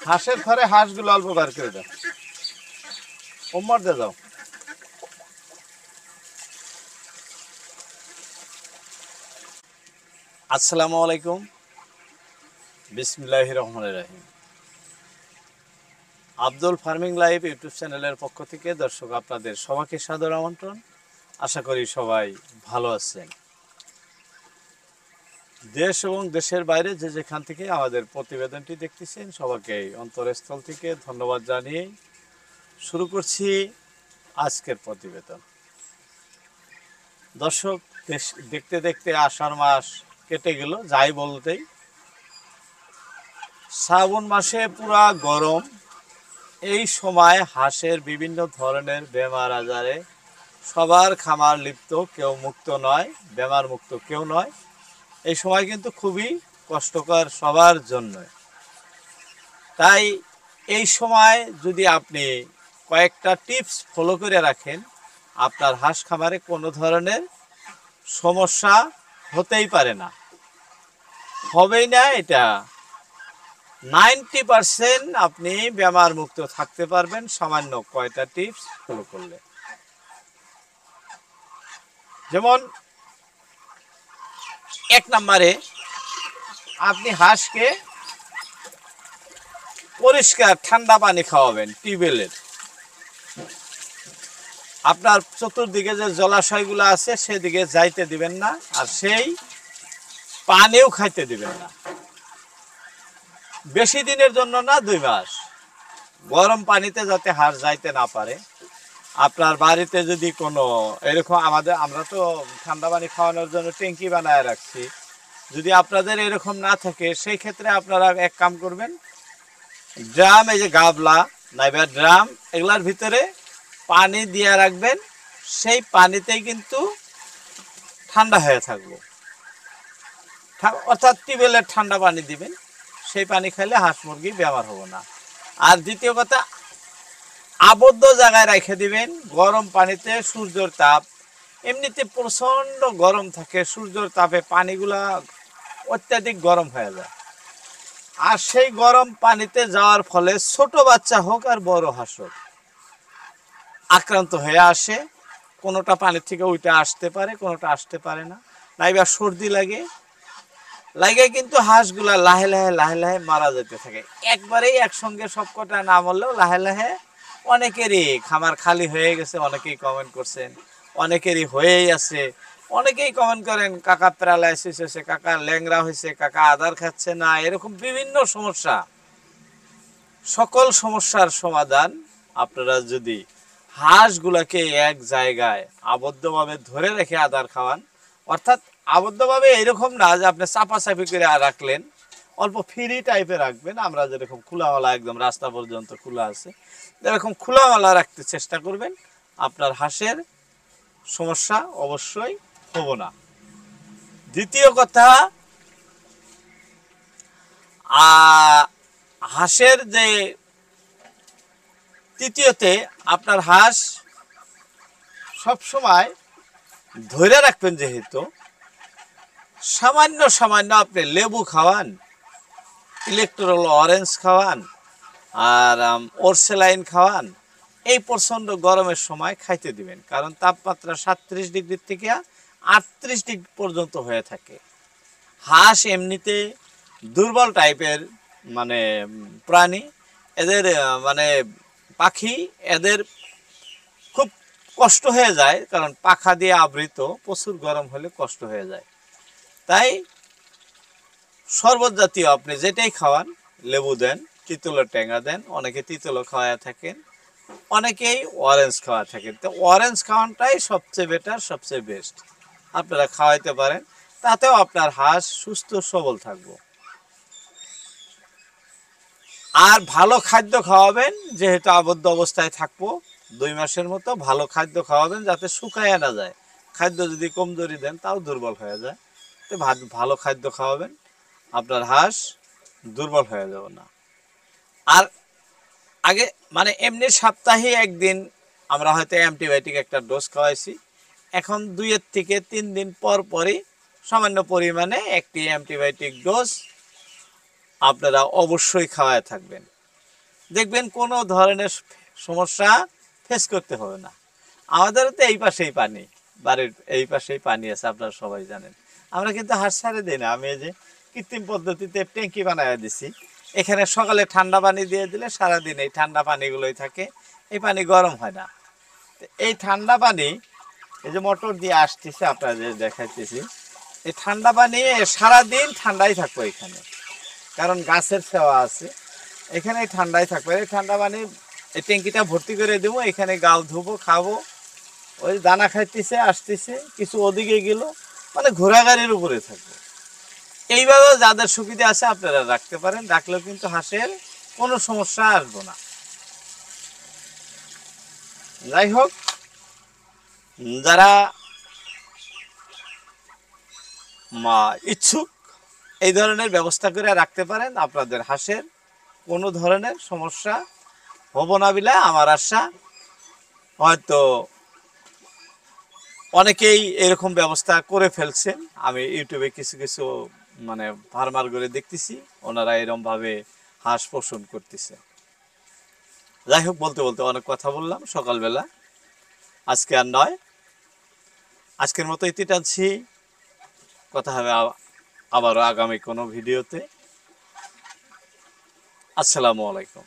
হাঁসের ঘরে হাঁসগুলো অল্প বার করে দাও, ওমর দিয়ে দাও। আসসালামু আলাইকুম, বিসমিল্লাহির রহমানির রহিম। আব্দুল ফার্মিং লাইভ ইউটিউব চ্যানেলের পক্ষ থেকে দর্শক আপনাদের সবাইকে সাদর আমন্ত্রণ। আশা করি সবাই ভালো আছেন। দেশ এবং দেশের বাইরে যে যেখান থেকে আমাদের প্রতিবেদনটি দেখতেছেন সবাইকে অন্তরস্থল থেকে ধন্যবাদ জানিয়ে শুরু করছি আজকের প্রতিবেদন। দর্শক, দেখতে দেখতে আষাঢ় মাস কেটে গেল, যাই বলতেই শ্রাবণ মাসে পুরা গরম। এই সময় হাঁসের বিভিন্ন ধরনের বেমার আজারে সবার খামার লিপ্ত, কেউ মুক্ত নয়, বেমার মুক্ত কেউ নয়। এই সময় কিন্তু খুবই কষ্টকর সবার জন্য। তাই এই সময় যদি আপনি কয়েকটা টিপস ফলো করে রাখেন, আপনার হাঁস খামারে কোনো ধরনের সমস্যা হতেই পারে না, হবেই না। এটা 90% আপনি বেমার মুক্ত থাকতে পারবেন সামান্য কয়টা টিপস ফলো করলে। যেমন 1 নম্বরে, আপনি হাঁসকে পরিষ্কার ঠান্ডা পানি খাওয়াবেন টিউবওয়েলের। আপনার চতুর্দিকে যে জলাশয়গুলো আছে সেদিকে যাইতে দিবেন না, আর সেই পানিও খাইতে দিবেন না। বেশি দিনের জন্য না, 2 মাস গরম পানিতে যাতে হাঁস যাইতে না পারে। আপনার বাড়িতে যদি কোনো এরকম, আমরা তো ঠান্ডা পানি খাওয়ানোর জন্য ট্যাঙ্কি বানায় রাখছি। যদি আপনাদের এরকম না থাকে, সেই ক্ষেত্রে আপনারা এক কাম করবেন, ড্রাম, এই যে গাবলা নাইবা ড্রাম, এগুলার ভিতরে পানি দিয়ে রাখবেন। সেই পানিতেই কিন্তু ঠান্ডা হয়ে থাকবো, অর্থাৎ টিউবওয়েলের ঠান্ডা পানি দিবেন। সেই পানি খাইলে হাঁস মুরগি বেমার হবো না। আর দ্বিতীয় কথা, আবদ্ধ জায়গায় রেখে দিবেন। গরম পানিতে সূর্যের তাপ, এমনিতে প্রচণ্ড গরম থাকে, সূর্যের তাপে পানিগুলা অত্যাধিক গরম হয়ে যায়। আর সেই গরম পানিতে যাওয়ার ফলে ছোট বাচ্চা হোক আর বড় হাঁস হোক আক্রান্ত হয়ে আসে। কোনোটা পানির থেকে উঠে আসতে পারে, কোনোটা আসতে পারে না। নাইবা সর্দি লাগে কিন্তু হাঁসগুলা লাহে লাহে মারা যেতে থাকে। একবারেই একসঙ্গে সবকটা না মরলেও লাহে লাহে অনেকেরই খামার খালি হয়ে গেছে। অনেকেই কমেন্ট করছেন, অনেকেরই হয়েই আছে। অনেকেই কমেন্ট করেন, কাকা প্যারালাইসিস হয়েছে, কাকা ল্যাংড়া হয়েছে, কাকা আদার খাচ্ছে না, এরকম বিভিন্ন সমস্যা। সকল সমস্যার সমাধান আপনারা যদি হাঁসগুলাকে এক জায়গায় আবদ্ধভাবে ধরে রেখে আদার খাওয়ান, অর্থাৎ আবদ্ধভাবে এরকম না যে আপনি চাপাচাপি করে রাখলেন, অল্প ফ্রি টাইপে রাখবেন। আমরা যেরকম খোলাওয়ালা, একদম রাস্তা পর্যন্ত খোলা আছে, এরকম খোলাওয়ালা রাখতে চেষ্টা করবেন। আপনার হাঁসের সমস্যা অবশ্যই হবো না। দ্বিতীয় কথা, হাঁসের যে তৃতীয়তে, আপনার হাঁস সবসময় ধরে রাখবেন। যেহেতু সামান্য আপনি লেবু খাওয়ান, ইলেকট্রল অরেঞ্জ খাওয়ান, আর ওরসেলাইন খাওয়ান, এই প্রচণ্ড গরমের সময় খাইতে দিবেন। কারণ তাপমাত্রা 37 ডিগ্রি থেকে 38 ডিগ্রি পর্যন্ত হয়ে থাকে। হাঁস এমনিতে দুর্বল টাইপের প্রাণী, এদের পাখি, এদের খুব কষ্ট হয়ে যায়, কারণ পাখা দিয়ে আবৃত, প্রচুর গরম হলে কষ্ট হয়ে যায়। তাই শরবত জাতীয় আপনি যেটাই খাওয়ান, লেবু দেন, তিতুলের টেঙা দেন, অনেকে তিতুলও খাওয়া থাকেন, অনেকেই অরেঞ্জ খাওয়া থাকেন। তো অরেঞ্জ খাওয়ানটাই সবচেয়ে বেটার, সবচেয়ে বেস্ট। আপনারা খাওয়াইতে পারেন, তাতেও আপনার হাঁস সুস্থ সবল থাকবো। আর ভালো খাদ্য খাওয়াবেন, যেহেতু আবদ্ধ অবস্থায় থাকবো 2 মাসের মতো, ভালো খাদ্য খাওয়াবেন যাতে শুকায় না যায়। খাদ্য যদি কমজোরি দেন তাও দুর্বল হয়ে যায়। তো ভালো খাদ্য খাওয়াবেন, আপনার হাঁস দুর্বল হয়ে যাবে না। আর আগে এমনি সপ্তাহে একদিন আমরা হয়তো অ্যান্টিবায়োটিক একটা ডোজ খাওয়াইছি, এখন 2 থেকে 3 দিন পর পরই সামান্য পরিমাণে একটি অ্যান্টিবায়োটিক ডোজ আপনারা অবশ্যই খাওয়ায় থাকবেন। দেখবেন কোনো ধরনের সমস্যা ফেস করতে হবে না। আমাদেরও তো এই পাশেই পানি, বাড়ির এই পাশেই পানি আছে, আপনারা সবাই জানেন। আমরা কিন্তু হাঁস ছাড়ে দিই না। আমি এই যে কৃত্রিম পদ্ধতিতে ট্যাঙ্কি বানায় দিছি, এখানে সকালে ঠান্ডা পানি দিয়ে দিলে সারাদিন এই ঠান্ডা পানিগুলোই থাকে, এই পানি গরম হয় না। এই ঠান্ডা পানি এই যে মোটর দিয়ে আসতেছে, আপনাদের দেখাইতেছি, এই ঠান্ডা পানি সারাদিন ঠান্ডাই থাকবো এখানে, কারণ গাছের সেবা আছে এখানে, ঠান্ডাই থাকবে। এই ঠান্ডা পানি এই ট্যাঙ্কিটা ভর্তি করে দেবো, এখানে গাও ধুবো, খাবো, ওই দানা খাইতেছে আসতেছে, কিছু ওদিকে গেল, মানে ঘোরাগাড়ির উপরে থাকবো। এইভাবে যাদের সুবিধা আছে আপনারা রাখতে পারেন, রাখলেও কিন্তু হাঁসের কোনো সমস্যা আসবো না। যাই হোক, যারা ইচ্ছুক এই ধরনের ব্যবস্থা করে রাখতে পারেন, আপনাদের হাঁসের কোনো ধরনের সমস্যা হবো না বলে আমার আশা। হয়তো অনেকেই এরকম ব্যবস্থা করে ফেলছেন, আমি ইউটিউবে কিছু কিছু মানে ফার্মার করে দেখতেছি, ওনারা এরকমভাবে হাঁস পোষণ করতেছে। যাই হোক, বলতে বলতে অনেক কথা বললাম সকালবেলা, আজকে আর নয়, আজকের মতো ইতি টানছি। কথা হবে আবারও আগামী কোনো ভিডিওতে। আসসালামু আলাইকুম।